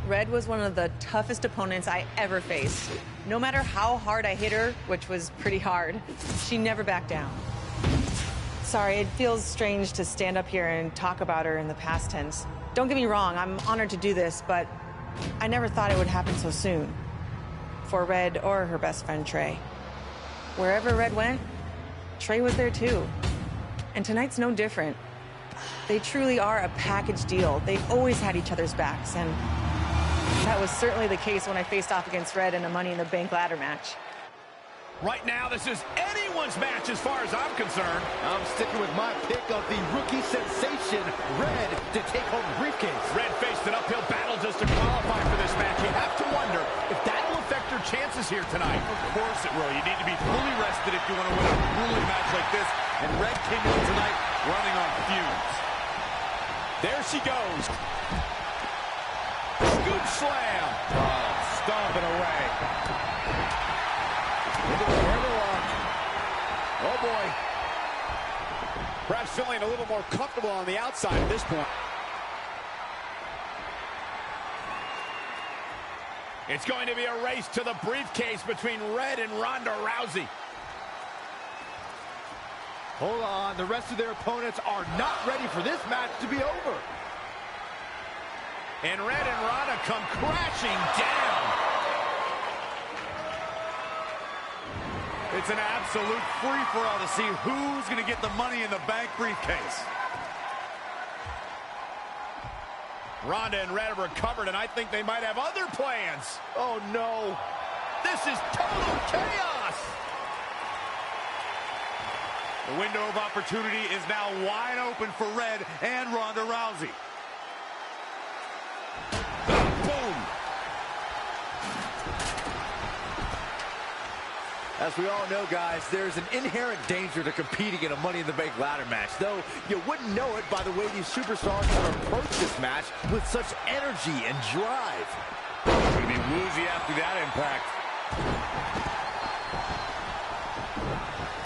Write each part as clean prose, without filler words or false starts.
Red was one of the toughest opponents I ever faced. No matter how hard I hit her, which was pretty hard, she never backed down. Sorry, it feels strange to stand up here and talk about her in the past tense. Don't get me wrong, I'm honored to do this, but I never thought it would happen so soon. For Red or her best friend, Trey. Wherever Red went, Trey was there too. And tonight's no different. They truly are a package deal. They've always had each other's backs, and that was certainly the case when I faced off against Red in a Money in the Bank ladder match. Right now, this is anyone's match as far as I'm concerned. I'm sticking with my pick of the rookie sensation, Red, to take home the briefcase. Red faced an uphill battle just to qualify for this match. You have to wonder if that'll affect her chances here tonight. Of course it will. You need to be fully rested if you want to win a grueling match like this. And Red came in tonight running on fumes. There she goes. Scoop slam. Oh, stomping away. Oh, boy. Perhaps feeling a little more comfortable on the outside at this point. It's going to be a race to the briefcase between Red and Ronda Rousey. Hold on, the rest of their opponents are not ready for this match to be over. And Red and Ronda come crashing down. It's an absolute free-for-all to see who's going to get the Money in the Bank briefcase. Ronda and Red have recovered, and I think they might have other plans. Oh, no. This is total chaos. The window of opportunity is now wide open for Red and Ronda Rousey. Boom. As we all know, guys, there's an inherent danger to competing in a Money in the Bank ladder match, though you wouldn't know it by the way these superstars have approached this match with such energy and drive. It's going to be woozy after that impact.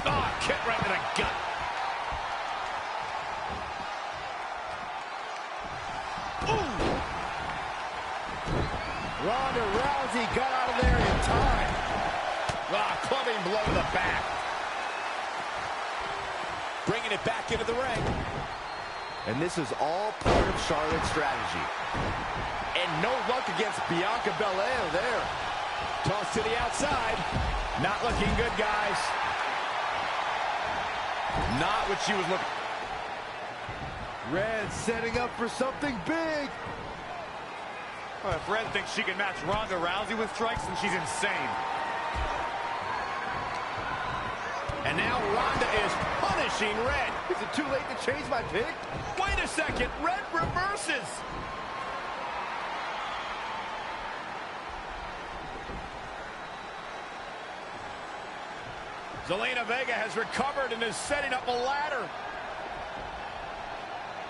Oh, kick right to the gut. Ooh. Ronda Rousey got out of there in time. Ah, clubbing blow to the back. Bringing it back into the ring. And this is all part of Charlotte's strategy. And no luck against Bianca Belair there. Toss to the outside. Not looking good, guys. Not what she was looking. Red setting up for something big. Well, if Red thinks she can match Ronda Rousey with strikes, then she's insane. And now Ronda is punishing Red. Is it too late to change my pick? Wait a second. Red reverses. Zelina Vega has recovered and is setting up a ladder.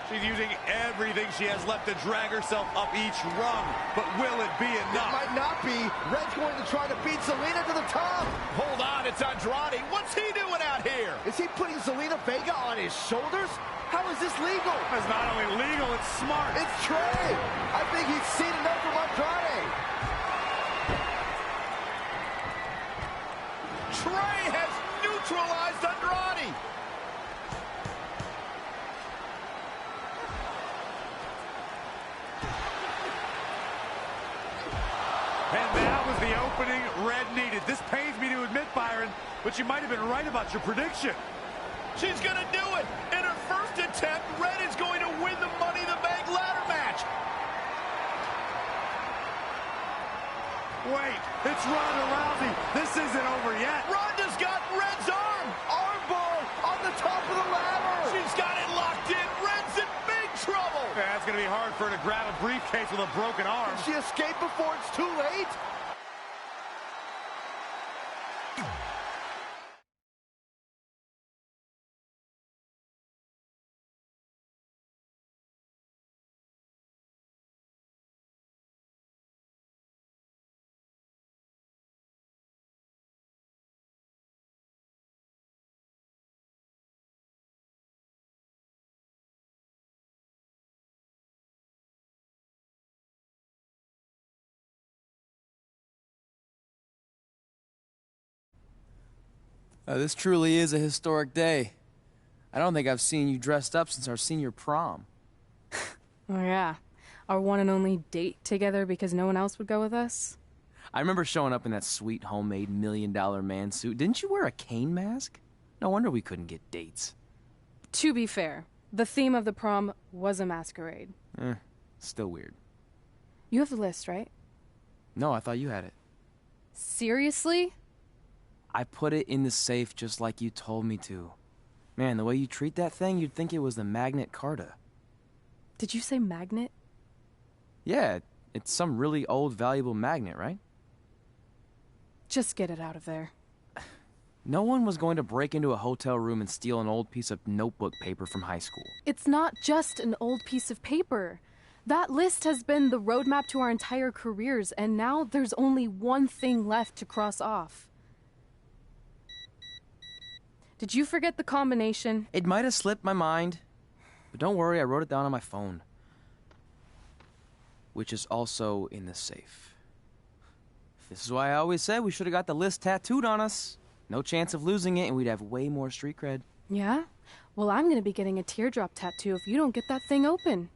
She's using everything she has left to drag herself up each rung. But will it be enough? It might not be. Red's going to try to beat Zelina to the top. Hold on, it's Andrade. What's he doing out here? Is he putting Zelina Vega on his shoulders? How is this legal? It's not only legal, it's smart. It's Trey. I think he's seen enough from Andrade. Trey has neutralized Andrade. And that was the opening Red needed. This pains me to admit, Byron, but you might have been right about your prediction. She's going to do it. In her first attempt, Red is going to win the Money in the Bank ladder match. Wait, it's Ronda Rousey. This isn't over yet. Ronda's got Red's arm. Armbar on the top of the ladder. She's got it locked in. Red's in big trouble. Yeah, it's going to be hard for her to grab a briefcase with a broken arm. Did she escape before it's too late? This truly is a historic day. I don't think I've seen you dressed up since our senior prom. Oh yeah, our one and only date together because no one else would go with us? I remember showing up in that sweet homemade $1 million man suit. Didn't you wear a cane mask? No wonder we couldn't get dates. To be fair, the theme of the prom was a masquerade. Still weird. You have the list, right? No, I thought you had it. Seriously? I put it in the safe just like you told me to. Man, the way you treat that thing, you'd think it was the Magnet Carta. Did you say magnet? Yeah, it's some really old, valuable magnet, right? Just get it out of there. No one was going to break into a hotel room and steal an old piece of notebook paper from high school. It's not just an old piece of paper. That list has been the roadmap to our entire careers, and now there's only one thing left to cross off. Did you forget the combination? It might have slipped my mind, but don't worry, I wrote it down on my phone. Which is also in the safe. This is why I always said we should have got the list tattooed on us. No chance of losing it, and we'd have way more street cred. Yeah? Well, I'm gonna be getting a teardrop tattoo if you don't get that thing open.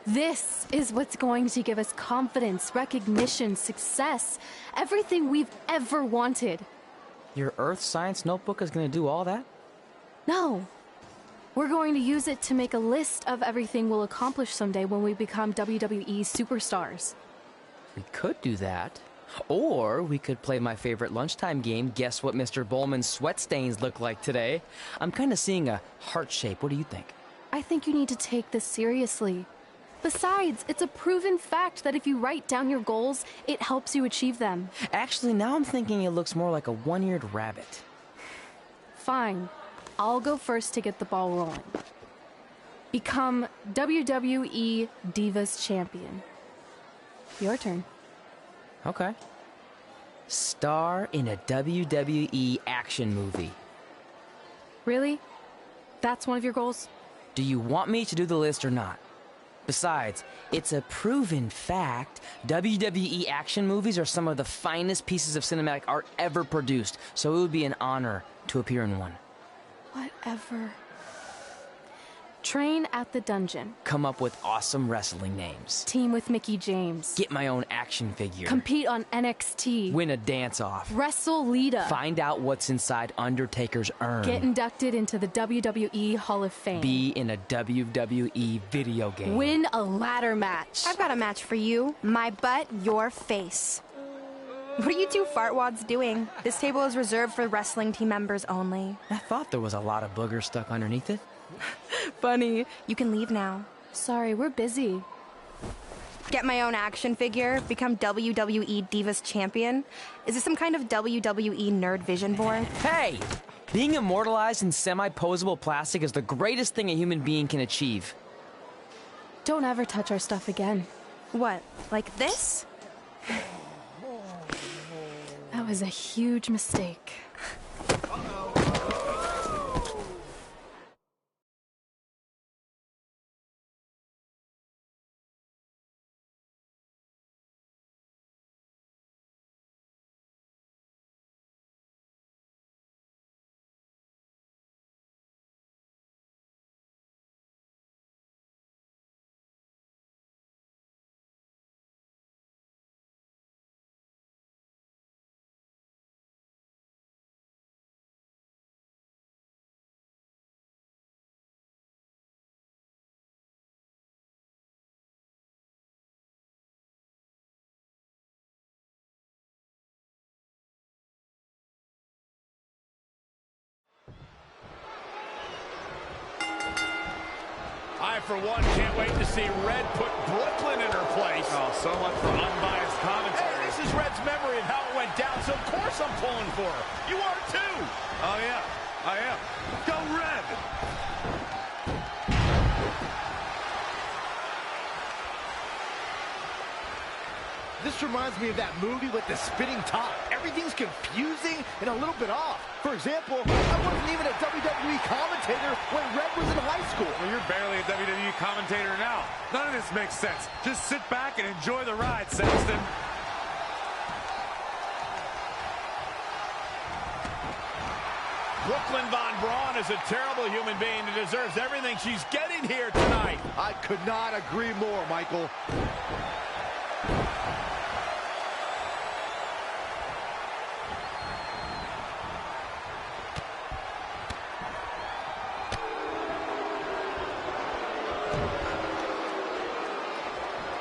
This is what's going to give us confidence, recognition, success, everything we've ever wanted. Your Earth Science notebook is going to do all that? No. We're going to use it to make a list of everything we'll accomplish someday when we become WWE superstars. We could do that. Or we could play my favorite lunchtime game, Guess What Mr. Bowman's Sweat Stains Look Like Today. I'm kind of seeing a heart shape. What do you think? I think you need to take this seriously. Besides, it's a proven fact that if you write down your goals, it helps you achieve them. Actually, now I'm thinking it looks more like a one-eared rabbit. Fine. I'll go first to get the ball rolling. Become WWE Divas Champion. Your turn. Okay. Star in a WWE action movie. Really? That's one of your goals? Do you want me to do the list or not? Besides, it's a proven fact, WWE action movies are some of the finest pieces of cinematic art ever produced, so it would be an honor to appear in one. Whatever. Train at the dungeon. Come up with awesome wrestling names. Team with Mickey James. Get my own action figure. Compete on NXT. Win a dance-off. Wrestle Lita. Find out what's inside Undertaker's urn. Get inducted into the WWE Hall of Fame. Be in a WWE video game. Win a ladder match. I've got a match for you. My butt, your face. What are you two fartwads doing? This table is reserved for wrestling team members only. I thought there was a lot of boogers stuck underneath it. Funny. You can leave now. Sorry, we're busy. Get my own action figure, become WWE Divas Champion. Is this some kind of WWE nerd vision board? Hey! Being immortalized in semi-posable plastic is the greatest thing a human being can achieve. Don't ever touch our stuff again. What, like this? That was a huge mistake. for one, can't wait to see Red put Brooklyn in her place. Oh, so much for unbiased commentary. Hey, this is Red's memory of how it went down, so of course I'm pulling for her. You are too. Oh, yeah, I am. Go Red! This reminds me of that movie with the spinning top. Everything's confusing and a little bit off. For example, I wasn't even a WWE commentator when Red was in high school. Well, you're barely a WWE commentator now. None of this makes sense. Just sit back and enjoy the ride, Sexton. Brooklyn Von Braun is a terrible human being that deserves everything she's getting here tonight. I could not agree more, Michael.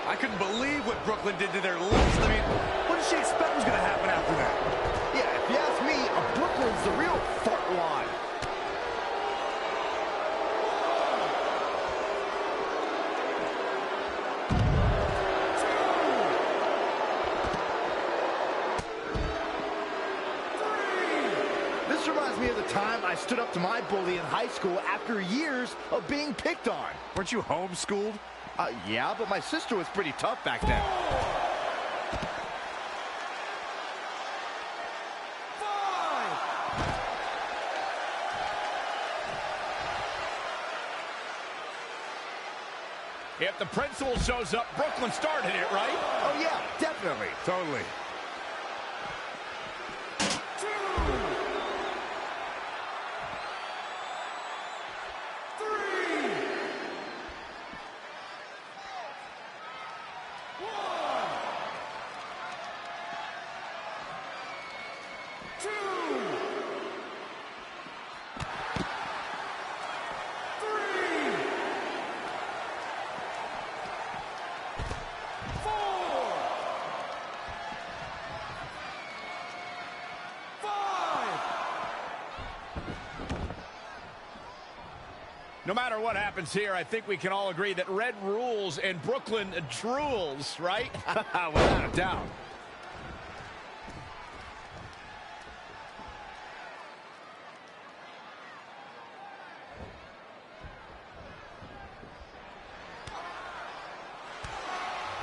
I couldn't believe what Brooklyn did to their lips. I mean, what did she expect was going to happen after that? Yeah, if you ask me, Brooklyn's the real fartwad. This reminds me of the time I stood up to my bully in high school after years of being picked on. Weren't you homeschooled? Yeah, but my sister was pretty tough back then. If the principal shows up, Brooklyn started it, right? Oh, yeah, definitely. Totally. No matter what happens here, I think we can all agree that Red rules and Brooklyn drools, right? Without a doubt.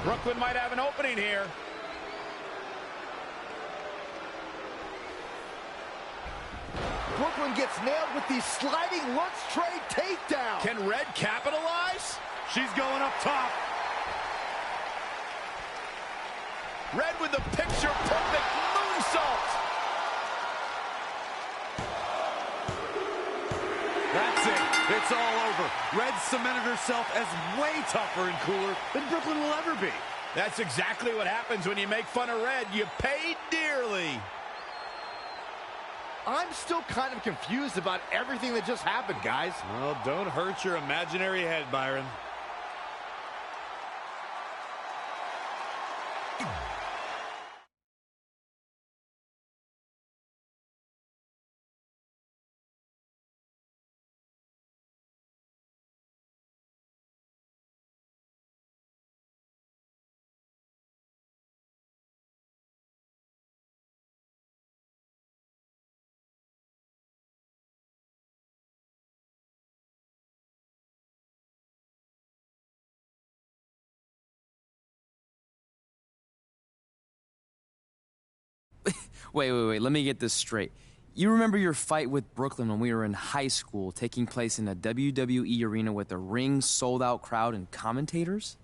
Brooklyn might have an opening here. Brooklyn gets nailed with the sliding lunch tray takedown. Can Red capitalize? She's going up top. Red with the picture-perfect moonsault. That's it. It's all over. Red cemented herself as way tougher and cooler than Brooklyn will ever be. That's exactly what happens when you make fun of Red. You pay dearly. I'm still kind of confused about everything that just happened, guys. Well, don't hurt your imaginary head, Byron. Wait, let me get this straight. You remember your fight with Brooklyn when we were in high school, taking place in a WWE arena with a ring, sold-out crowd, and commentators?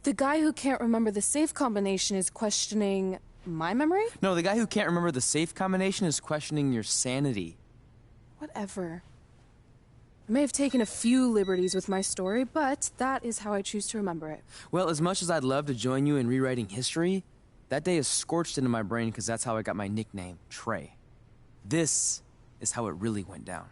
The guy who can't remember the safe combination is questioning my memory? No, the guy who can't remember the safe combination is questioning your sanity. Whatever. I may have taken a few liberties with my story, but that is how I choose to remember it. Well, as much as I'd love to join you in rewriting history, that day is scorched into my brain because that's how I got my nickname, Trey. This is how it really went down.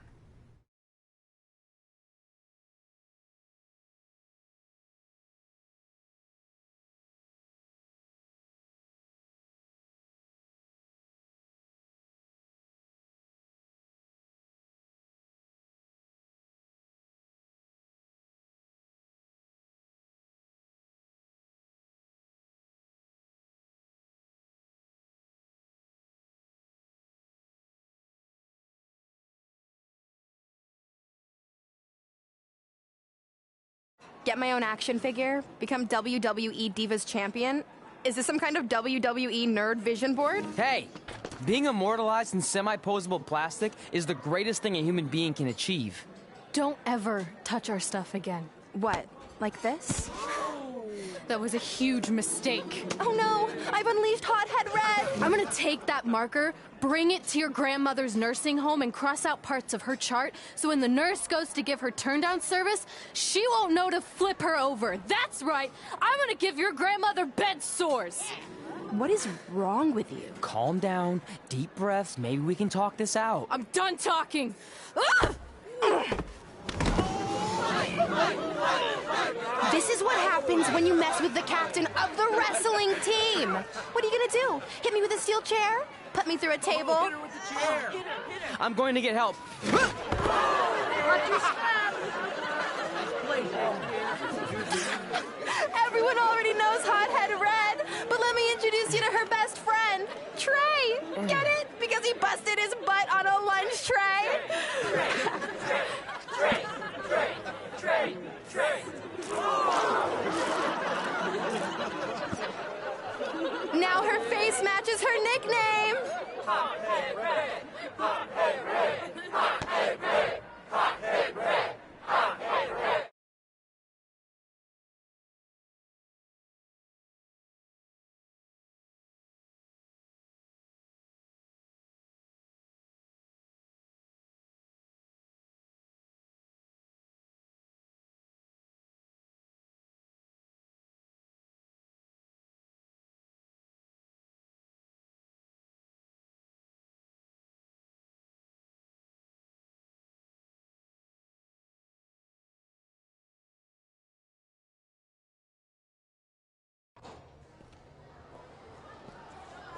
Get my own action figure? Become WWE Divas Champion? Is this some kind of WWE nerd vision board? Hey! Being immortalized in semi-posable plastic is the greatest thing a human being can achieve. Don't ever touch our stuff again. What? Like this? That was a huge mistake. Oh no! I've unleashed Hothead Red! I'm gonna take that marker, bring it to your grandmother's nursing home, and cross out parts of her chart so when the nurse goes to give her turn-down service, she won't know to flip her over. That's right! I'm gonna give your grandmother bed sores! What is wrong with you? Calm down, deep breaths, maybe we can talk this out. I'm done talking! Ah! This is what happens when you mess with the captain of the wrestling team! What are you gonna do? Hit me with a steel chair? Put me through a table? Hit her with the chair. I'm going to get help. Everyone already knows Hothead Red, but let me introduce you to her best friend, Trey. Get it? Because he busted his butt on a lunch tray. Now her face matches her nickname.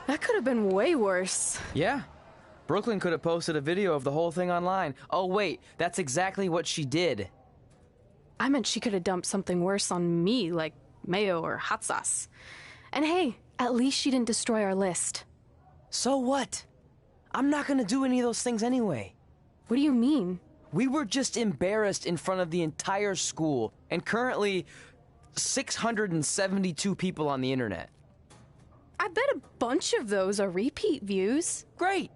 That could have been way worse. Yeah. Brooklyn could have posted a video of the whole thing online. Oh, wait, that's exactly what she did. I meant she could have dumped something worse on me, like mayo or hot sauce. And hey, at least she didn't destroy our list. So what? I'm not gonna do any of those things anyway. What do you mean? We were just embarrassed in front of the entire school, and currently 672 people on the internet. I bet a bunch of those are repeat views. Great!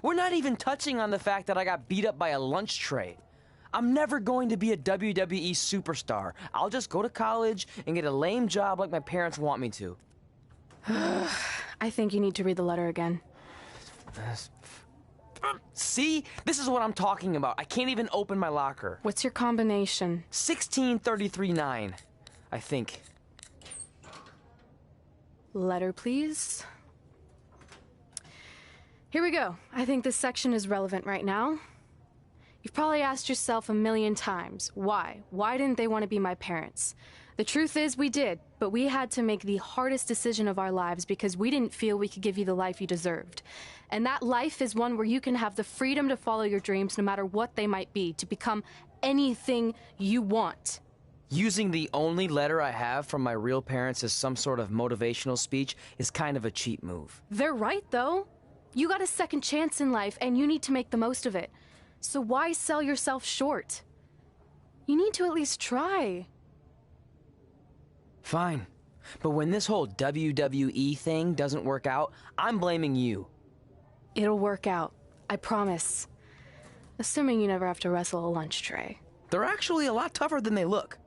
We're not even touching on the fact that I got beat up by a lunch tray. I'm never going to be a WWE superstar. I'll just go to college and get a lame job like my parents want me to. I think you need to read the letter again. See? This is what I'm talking about. I can't even open my locker. What's your combination? 1633-9, I think. Letter, please. Here we go. I think this section is relevant right now. You've probably asked yourself a million times, why? Why didn't they want to be my parents? The truth is we did, but we had to make the hardest decision of our lives because we didn't feel we could give you the life you deserved. And that life is one where you can have the freedom to follow your dreams no matter what they might be, to become anything you want. Using the only letter I have from my real parents as some sort of motivational speech is kind of a cheap move. They're right, though. You got a second chance in life, and you need to make the most of it. So why sell yourself short? You need to at least try. Fine. But when this whole WWE thing doesn't work out, I'm blaming you. It'll work out. I promise. Assuming you never have to wrestle a lunch tray. They're actually a lot tougher than they look.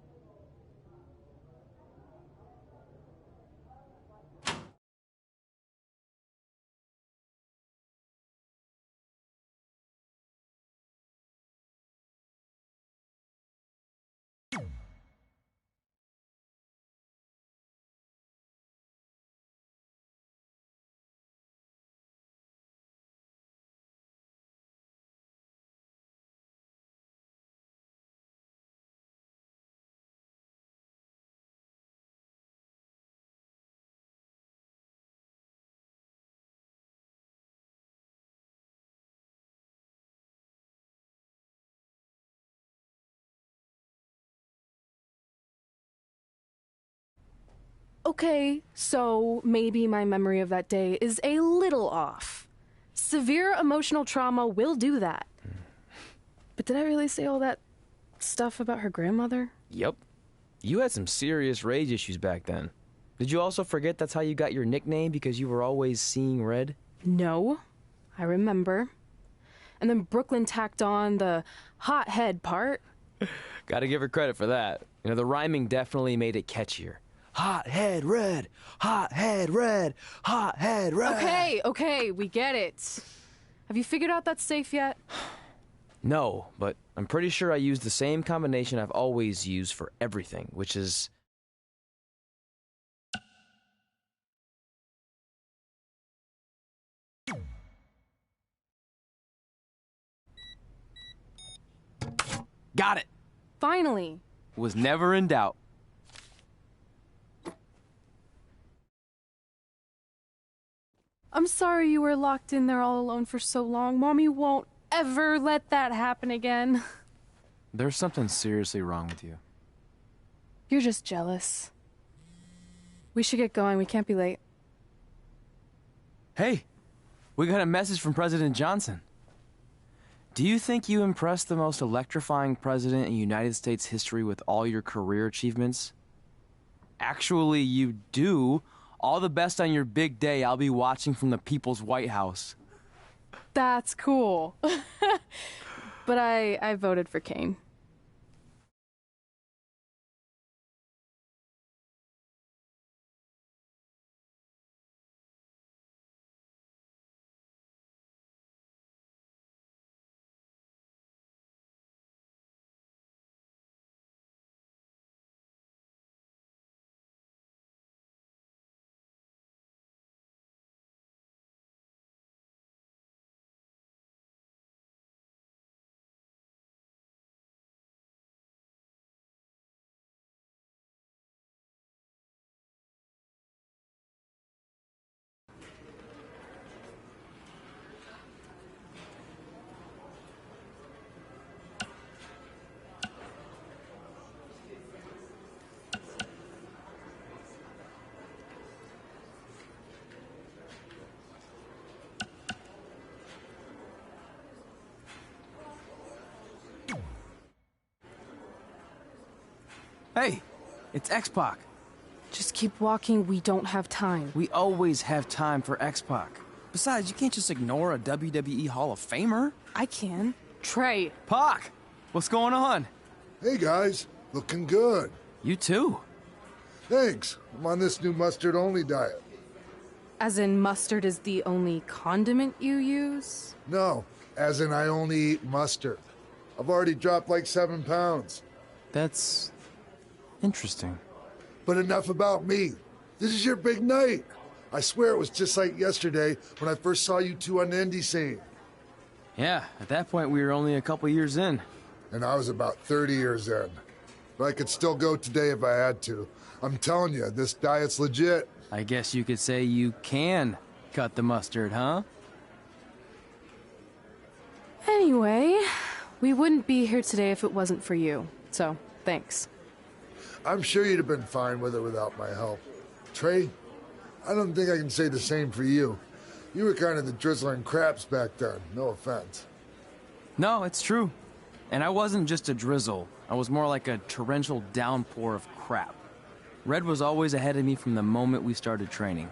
Okay, so maybe my memory of that day is a little off. Severe emotional trauma will do that. But did I really say all that stuff about her grandmother? Yep. You had some serious rage issues back then. Did you also forget that's how you got your nickname because you were always seeing red? No, I remember. And then Brooklyn tacked on the hothead part. Gotta give her credit for that. You know, the rhyming definitely made it catchier. Hot head red, hot head red, hot head red. Okay, we get it. Have you figured out that's safe yet? No, but I'm pretty sure I used the same combination I've always used for everything, which is... Got it! Finally. Was never in doubt. I'm sorry you were locked in there all alone for so long. Mommy won't ever let that happen again. There's something seriously wrong with you. You're just jealous. We should get going. We can't be late. Hey, we got a message from President Johnson. Do you think you impressed the most electrifying president in United States history with all your career achievements? Actually, you do. All the best on your big day. I'll be watching from the People's White House. That's cool. But I voted for Kane. Hey, it's X-Pac. Just keep walking. We don't have time. We always have time for X-Pac. Besides, you can't just ignore a WWE Hall of Famer. I can. Trey. Pac, what's going on? Hey guys, looking good. You too. Thanks. I'm on this new mustard-only diet. As in mustard is the only condiment you use? No, as in I only eat mustard. I've already dropped like 7 pounds. That's interesting. But enough about me. This is your big night. I swear it was just like yesterday when I first saw you two on the indie scene. Yeah, at that point we were only a couple years in. And I was about 30 years in. But I could still go today if I had to. I'm telling you, this diet's legit. I guess you could say you can cut the mustard, huh? Anyway, we wouldn't be here today if it wasn't for you. So, thanks. I'm sure you'd have been fine with it without my help. Trey, I don't think I can say the same for you. You were kind of the drizzling craps back then, no offense. No, it's true. And I wasn't just a drizzle. I was more like a torrential downpour of crap. Red was always ahead of me from the moment we started training.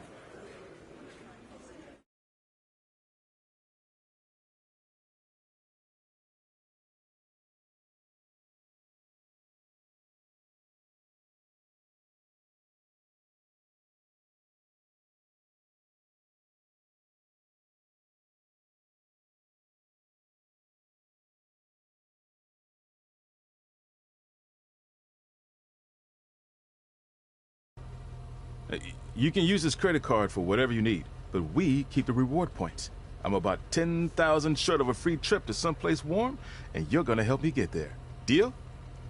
You can use this credit card for whatever you need, but we keep the reward points. I'm about 10,000 short of a free trip to someplace warm, and you're gonna help me get there. Deal?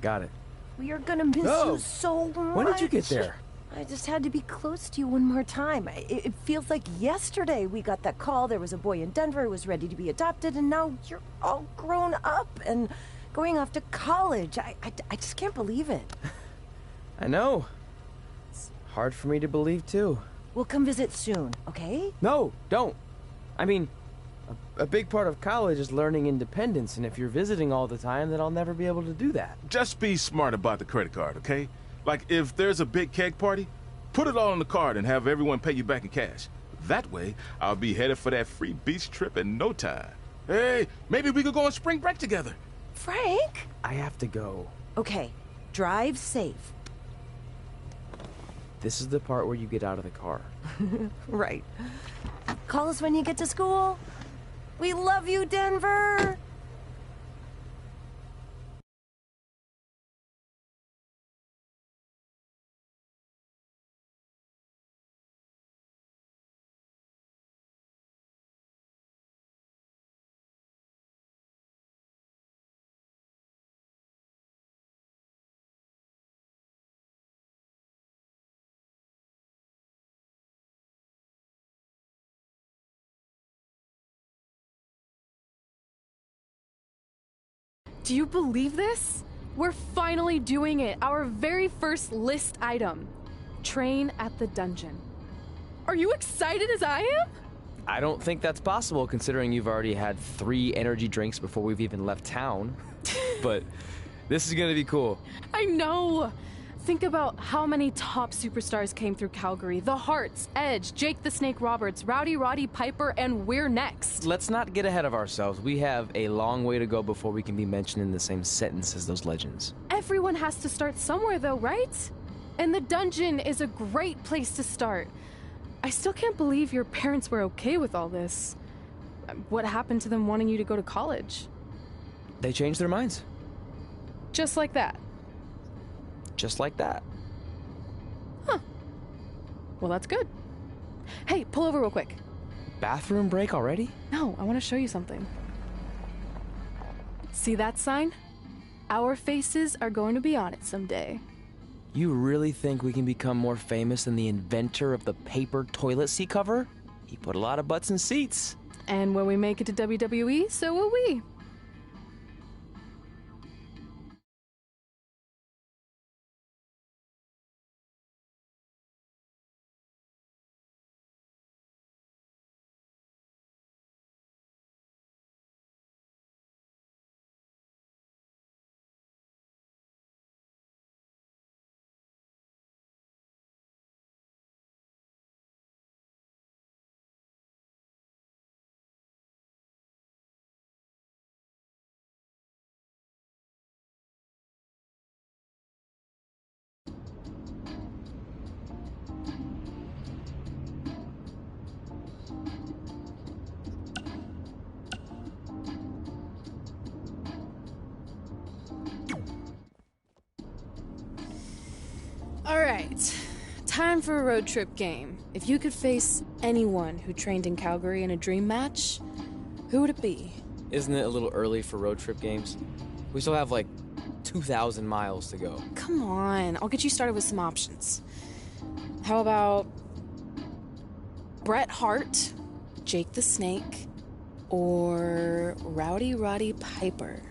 Got it. We are gonna miss you so much. When did you get there? I just had to be close to you one more time. It feels like yesterday we got that call. There was a boy in Denver who was ready to be adopted, and now you're all grown up and going off to college. I just can't believe it. I know. It's hard for me to believe, too. We'll come visit soon, okay? No, don't. I mean, a big part of college is learning independence, and if you're visiting all the time, then I'll never be able to do that. Just be smart about the credit card, okay? Like, if there's a big keg party, put it all on the card and have everyone pay you back in cash. That way, I'll be headed for that free beach trip in no time. Hey, maybe we could go on spring break together. Frank? I have to go. Okay, drive safe. This is the part where you get out of the car. Right. Call us when you get to school. We love you, Denver! Do you believe this? We're finally doing it. Our very first list item. Train at the dungeon. Are you excited as I am? I don't think that's possible considering you've already had 3 energy drinks before we've even left town. But this is gonna be cool. I know. Think about how many top superstars came through Calgary. The Hearts, Edge, Jake the Snake Roberts, Rowdy Roddy Piper, and we're next. Let's not get ahead of ourselves. We have a long way to go before we can be mentioned in the same sentence as those legends. Everyone has to start somewhere though, right? And the dungeon is a great place to start. I still can't believe your parents were okay with all this. What happened to them wanting you to go to college? They changed their minds. Just like that. Just like that. Huh. Well, that's good. Hey, pull over real quick. Bathroom break already? No, I want to show you something. See that sign? Our faces are going to be on it someday. You really think we can become more famous than the inventor of the paper toilet seat cover? He put a lot of butts in seats. And when we make it to WWE, so will we. All right, time for a road trip game. If you could face anyone who trained in Calgary in a dream match, who would it be? Isn't it a little early for road trip games? We still have like 2,000 miles to go. Come on, I'll get you started with some options. How about Bret Hart, Jake the Snake, or Rowdy Roddy Piper?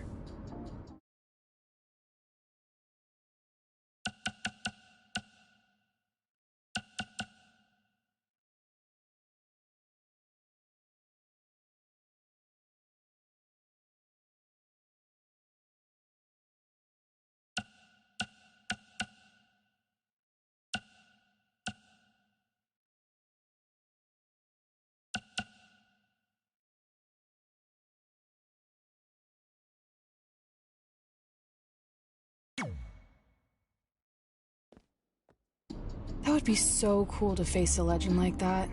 That would be so cool to face a legend like that.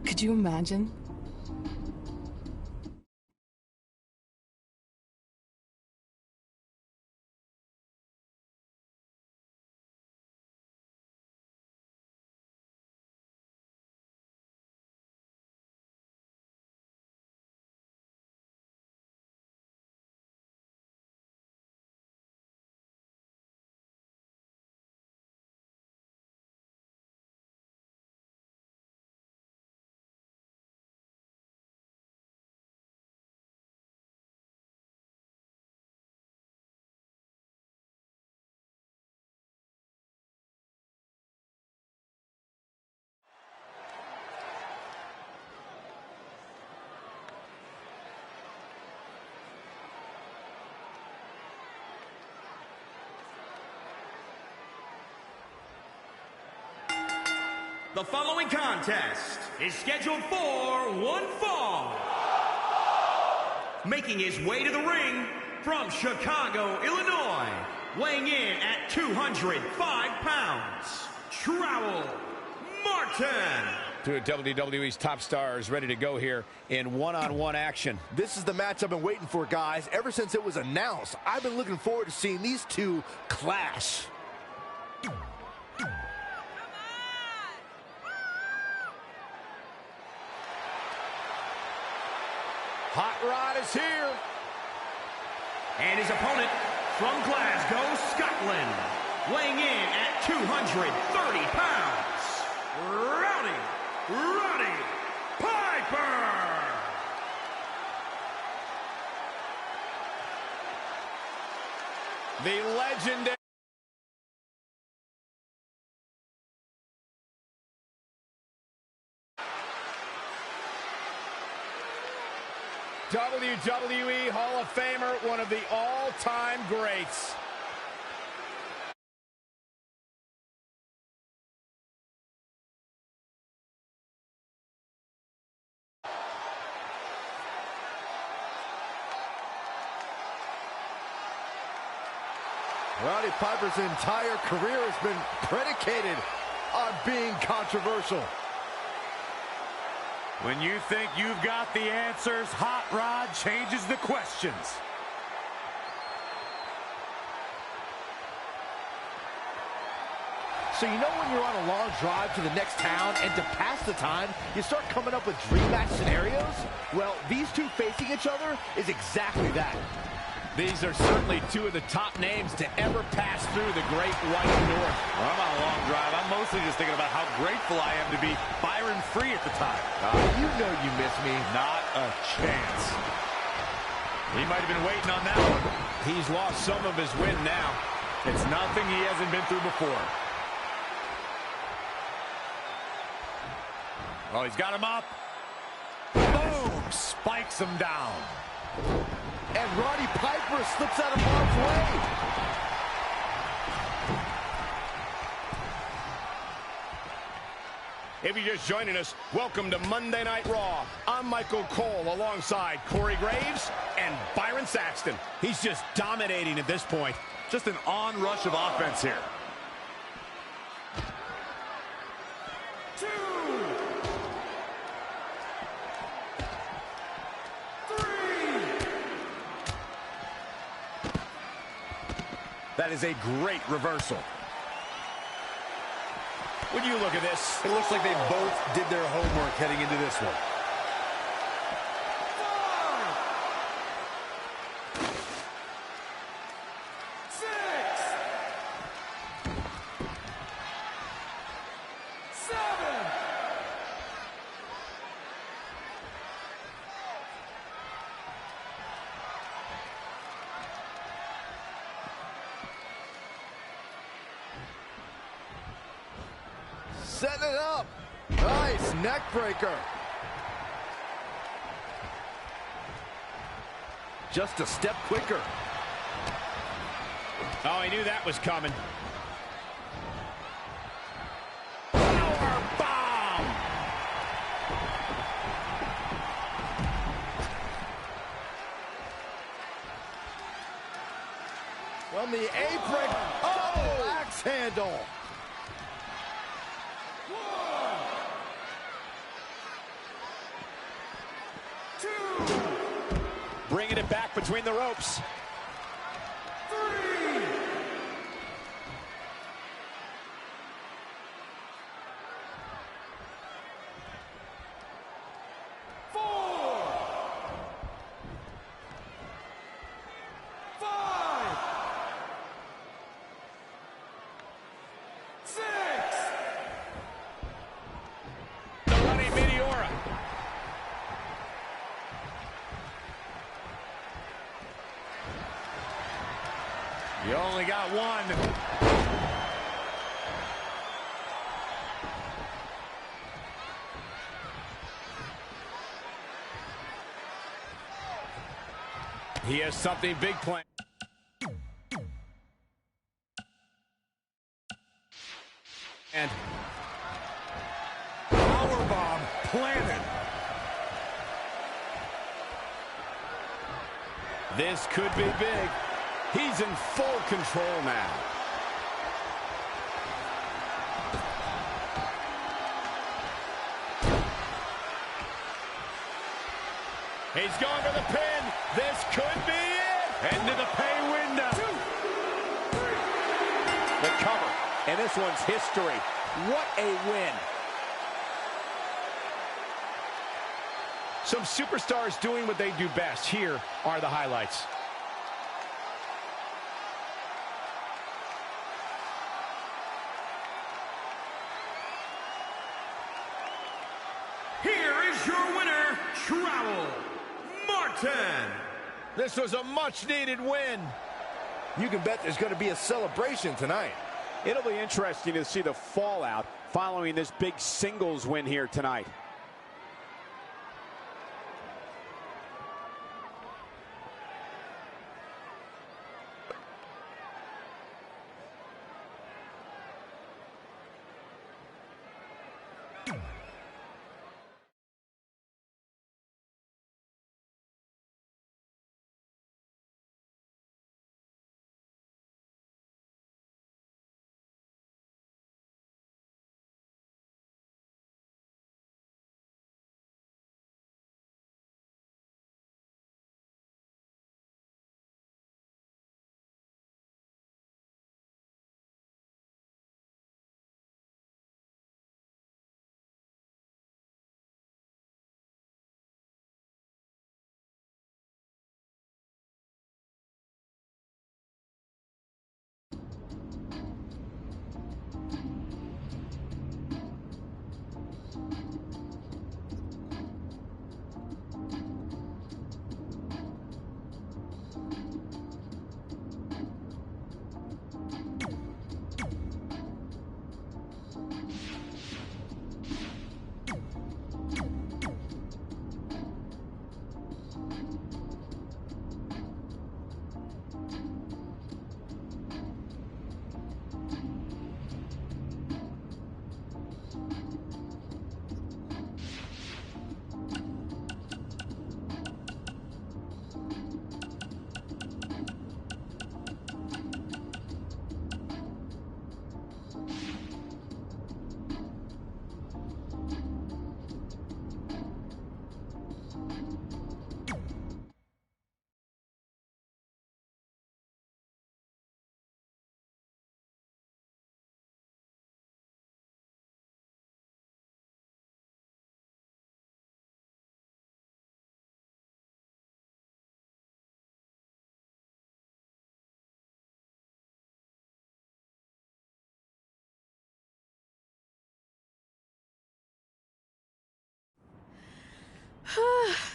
Could you imagine? The following contest is scheduled for one fall. Making his way to the ring from Chicago, Illinois, weighing in at 205 pounds, Trowel Martin. Two of WWE's top stars ready to go here in one-on-one action. This is the match I've been waiting for, guys. Ever since it was announced, I've been looking forward to seeing these two clash. Hot Rod is here. And his opponent from Glasgow, Scotland, weighing in at 230 pounds, Roddy Piper. The legendary. WWE Hall of Famer, one of the all-time greats. Roddy Piper's entire career has been predicated on being controversial. When you think you've got the answers, Hot Rod changes the questions. So you know when you're on a long drive to the next town and to pass the time, you start coming up with dream match scenarios? Well, these two facing each other is exactly that. These are certainly two of the top names to ever pass through the Great White North. Well, I'm on a long drive. I'm mostly just thinking about how grateful I am to be Byron Free at the time. You know you miss me. Not a chance. He might have been waiting on that one. He's lost some of his wind now. It's nothing he hasn't been through before. Oh, he's got him up. Boom! Spikes him down. And Roddy Piper slips out of harm's way. If you're just joining us, welcome to Monday Night Raw. I'm Michael Cole alongside Corey Graves and Byron Saxton. He's just dominating at this point. Just an onrush of offense here. That is a great reversal. When you look at this, It looks like they both did their homework heading into this one. Setting it up. Nice neck breaker. Just a step quicker. oh, he knew that was coming. Power bomb! From the apron. Oh, axe handle. Bringing it back between the ropes. You only got one. He has something big planned. And This could be big. He's in full control now. He's going for the pin. This could be it. Into the pay window. 2, 3. The cover. And this one's history. What a win. Some superstars doing what they do best. Here are the highlights. Here is your winner, Trowell Martin. This was a much-needed win. You can bet there's going to be a celebration tonight. It'll be interesting to see the fallout following this big singles win here tonight.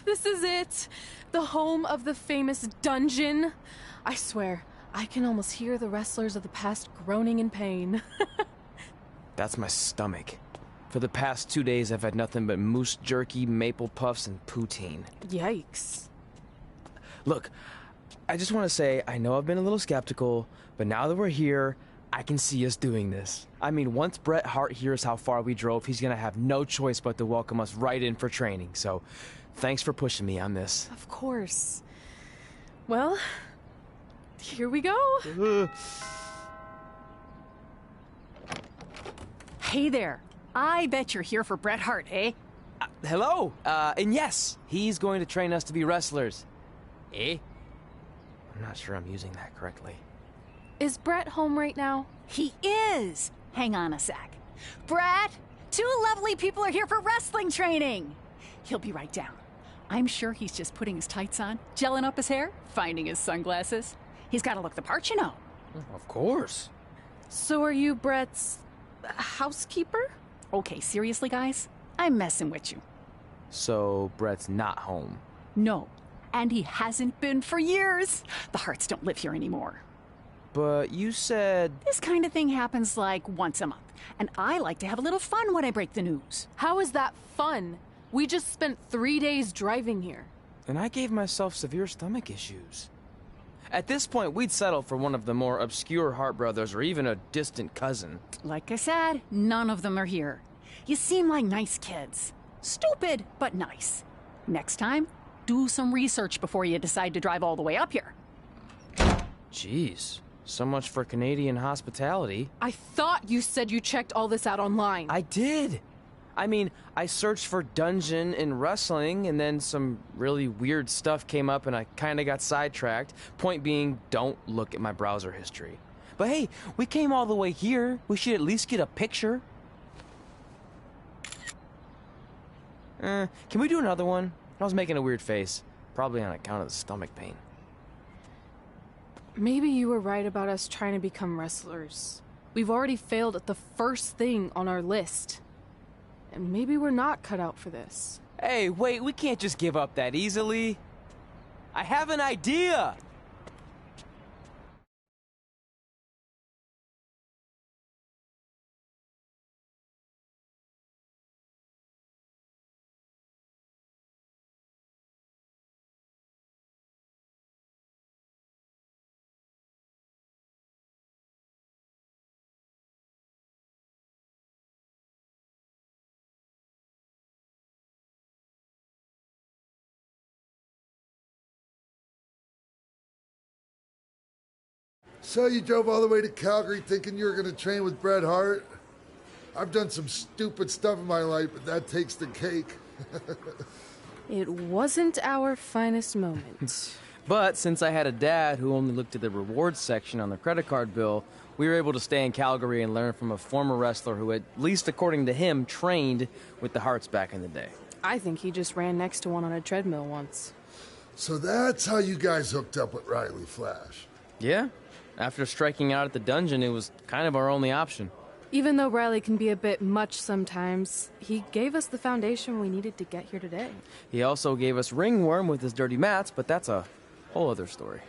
This is it. The home of the famous dungeon. I swear, I can almost hear the wrestlers of the past groaning in pain. That's my stomach. For the past 2 days, I've had nothing but moose jerky, maple puffs, and poutine. Yikes. Look, I just want to say, I know I've been a little skeptical, but now that we're here, I can see us doing this. I mean, once Bret Hart hears how far we drove, he's going to have no choice but to welcome us right in for training. So, thanks for pushing me on this. Of course. Well, here we go. Hey there. I bet you're here for Bret Hart, eh? Hello. And yes, he's going to train us to be wrestlers. Eh? I'm not sure I'm using that correctly. Is Bret home right now? He is. Hang on a sec. Bret, 2 lovely people are here for wrestling training. He'll be right down. I'm sure he's just putting his tights on, gelling up his hair, finding his sunglasses. He's got to look the part, you know. Of course. So are you Bret's housekeeper? Okay, seriously, guys? I'm messing with you. So Bret's not home? No, and he hasn't been for years. The Harts don't live here anymore. But you said... This kind of thing happens like once a month, and I like to have a little fun when I break the news. How is that fun? We just spent 3 days driving here. And I gave myself severe stomach issues. At this point, we'd settle for one of the more obscure Hart brothers or even a distant cousin. Like I said, none of them are here. You seem like nice kids. Stupid, but nice. Next time, do some research before you decide to drive all the way up here. Jeez, so much for Canadian hospitality. I thought you said you checked all this out online. I did. I mean, I searched for dungeon in wrestling, and then some really weird stuff came up, and I kind of got sidetracked. Point being, don't look at my browser history. But hey, we came all the way here. We should at least get a picture. Can we do another one? I was making a weird face. Probably on account of the stomach pain. Maybe you were right about us trying to become wrestlers. We've already failed at the first thing on our list. And maybe we're not cut out for this. Hey, wait, we can't just give up that easily. I have an idea! So you drove all the way to Calgary thinking you were going to train with Bret Hart? I've done some stupid stuff in my life, but that takes the cake. It wasn't our finest moment. But since I had a dad who only looked at the rewards section on the credit card bill, we were able to stay in Calgary and learn from a former wrestler who, at least according to him, trained with the Harts back in the day. I think he just ran next to one on a treadmill once. So that's how you guys hooked up with Riley Flash. Yeah. After striking out at the dungeon, it was kind of our only option. Even though Riley can be a bit much sometimes, he gave us the foundation we needed to get here today. He also gave us Ringworm with his dirty mats, but that's a whole other story.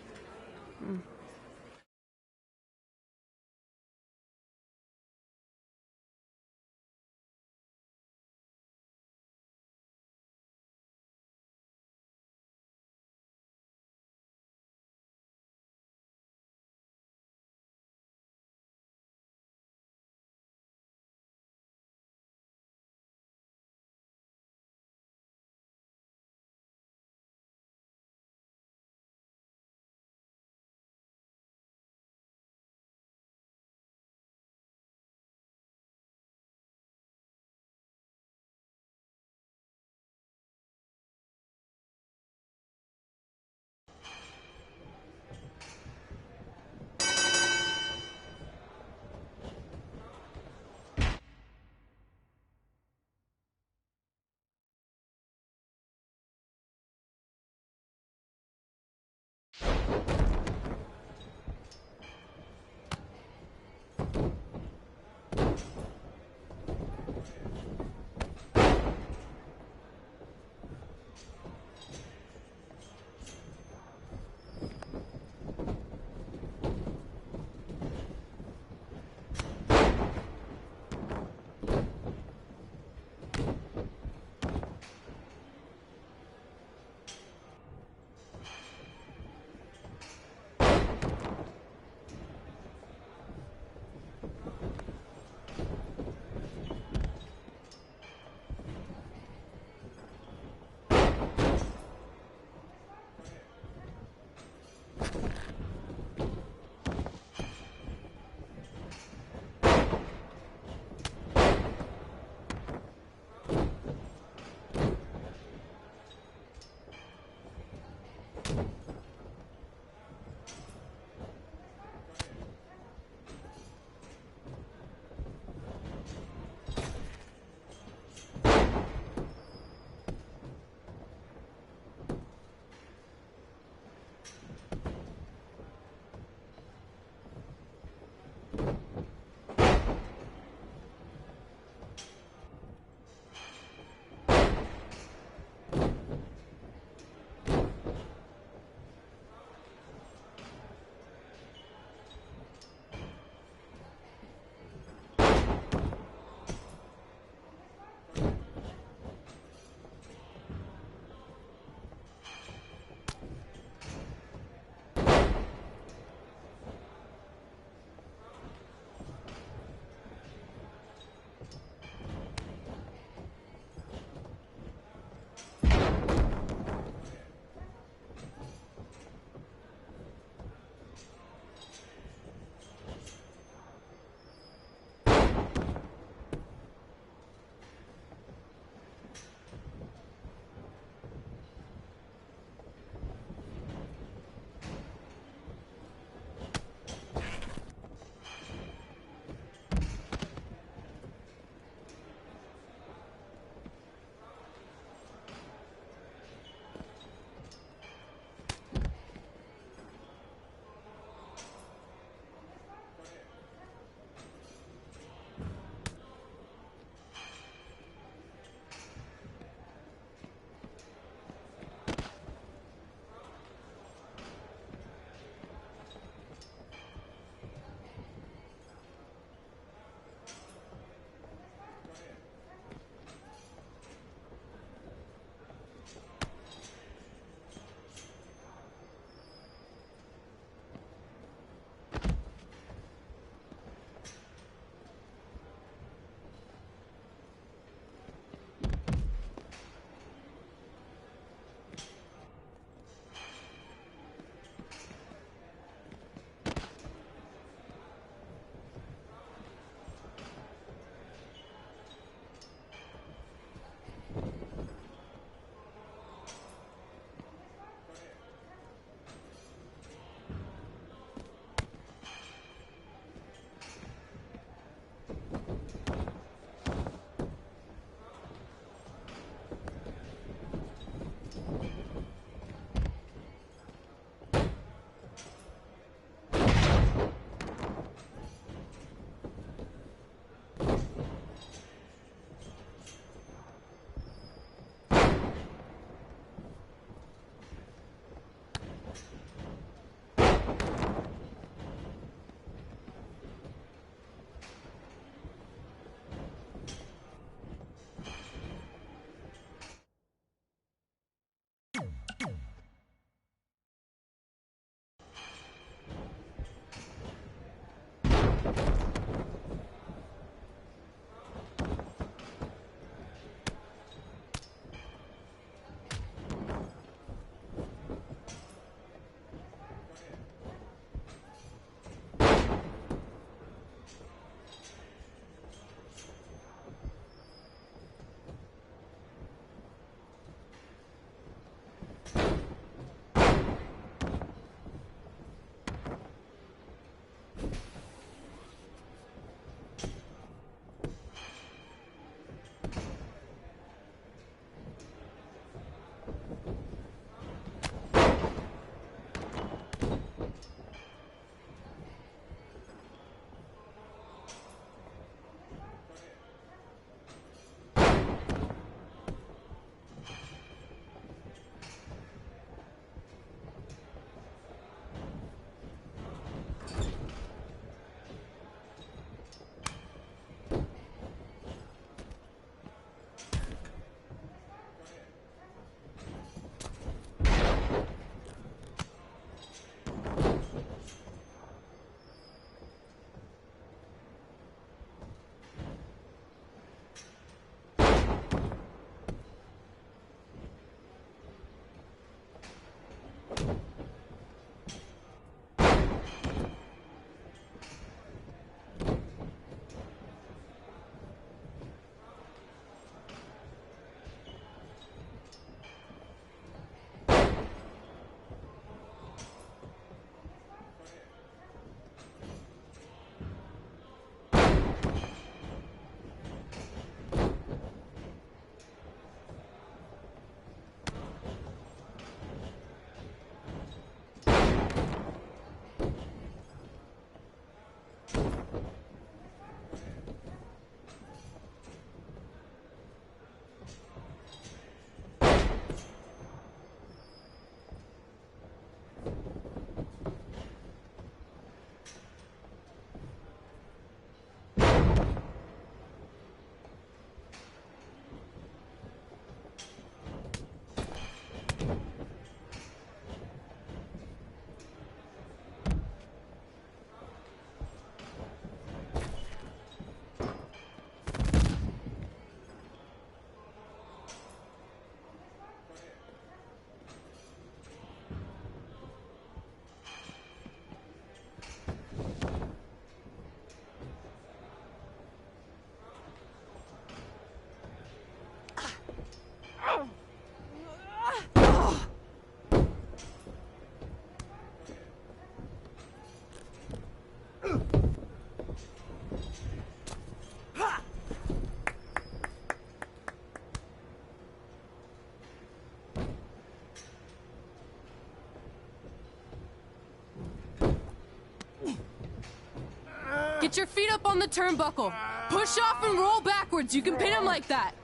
Get your feet up on the turnbuckle. Push off and roll backwards. You can pin him like that.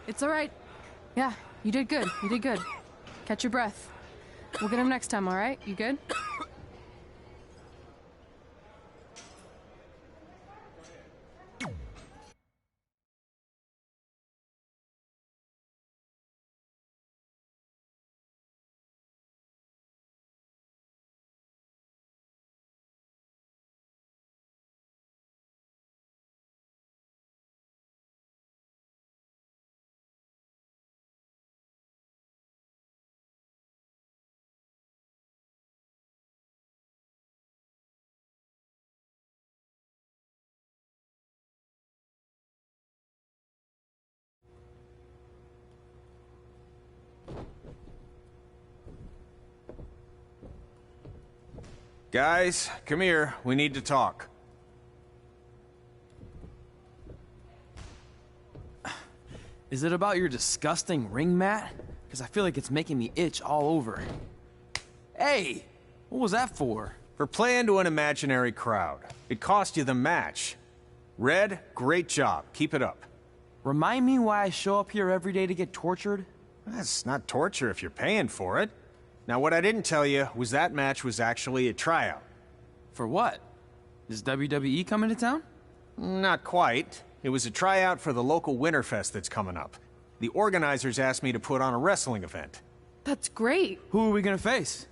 It's all right. Yeah, you did good. You did good. Catch your breath. We'll get him next time, all right? You good? Guys, come here. We need to talk. Is it about your disgusting ring mat? Because I feel like it's making me itch all over. Hey! What was that for? For playing to an imaginary crowd. It cost you the match. Red, great job. Keep it up. Remind me why I show up here every day to get tortured? That's not torture if you're paying for it. Now, what I didn't tell you was that match was actually a tryout. For what? Is WWE coming to town? Not quite. It was a tryout for the local Winterfest that's coming up. The organizers asked me to put on a wrestling event. That's great. Who are we gonna face?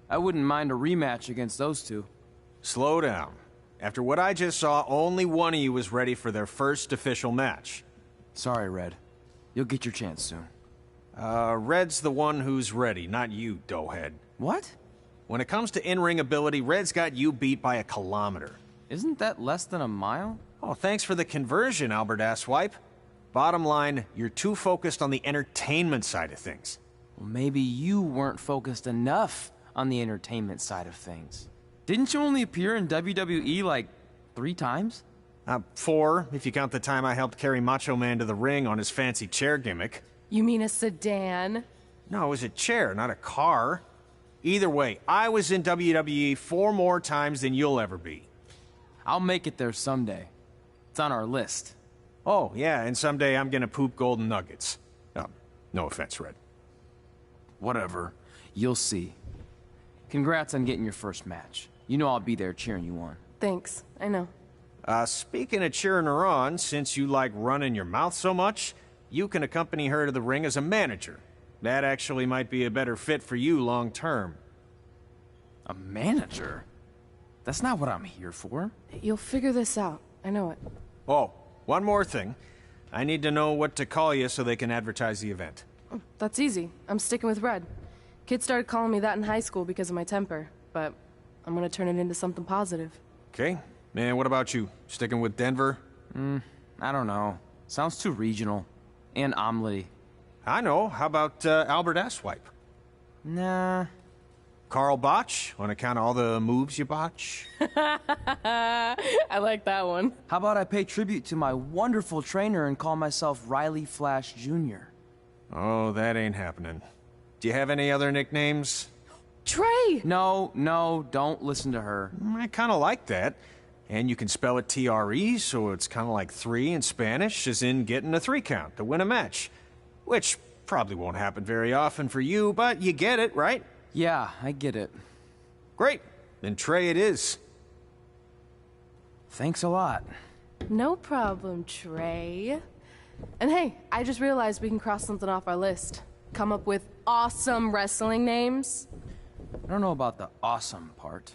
I wouldn't mind a rematch against those two. Slow down. After what I just saw, only one of you was ready for their first official match. Sorry, Red. You'll get your chance soon. Red's the one who's ready, not you, doughhead. What? When it comes to in-ring ability, Red's got you beat by a kilometer. Isn't that less than a mile? Oh, thanks for the conversion, Albert Asswipe. Bottom line, you're too focused on the entertainment side of things. Well, maybe you weren't focused enough on the entertainment side of things. Didn't you only appear in WWE like 3 times? 4, if you count the time I helped carry Macho Man to the ring on his fancy chair gimmick. You mean a sedan? No, it was a chair, not a car. Either way, I was in WWE 4 more times than you'll ever be. I'll make it there someday. It's on our list. Oh, yeah, and someday I'm gonna poop golden nuggets. No offense, Red. Whatever. You'll see. Congrats on getting your first match. You know I'll be there cheering you on. Thanks. I know. Speaking of cheering her on, since you like running your mouth so much, you can accompany her to the ring as a manager. That actually might be a better fit for you long term. A manager? That's not what I'm here for. You'll figure this out. I know it. Oh, one more thing. I need to know what to call you so they can advertise the event. That's easy. I'm sticking with Red. Kids started calling me that in high school because of my temper, but I'm gonna turn it into something positive. Okay. And what about you? Sticking with Denver? I don't know. Sounds too regional. And omelette-y. I know. How about Albert Asswipe? Nah. Carl Botch, on account of all the moves you botch? I like that one. How about I pay tribute to my wonderful trainer and call myself Riley Flash Jr.? Oh, that ain't happening. Do you have any other nicknames? Trey! No, don't listen to her. I kind of like that. And you can spell it T-R-E, so it's kind of like 3 in Spanish, as in getting a 3 count to win a match. Which probably won't happen very often for you, but you get it, right? Yeah, I get it. Great. Then Trey it is. Thanks a lot. No problem, Trey. And hey, I just realized we can cross something off our list. Come up with awesome wrestling names. I don't know about the awesome part.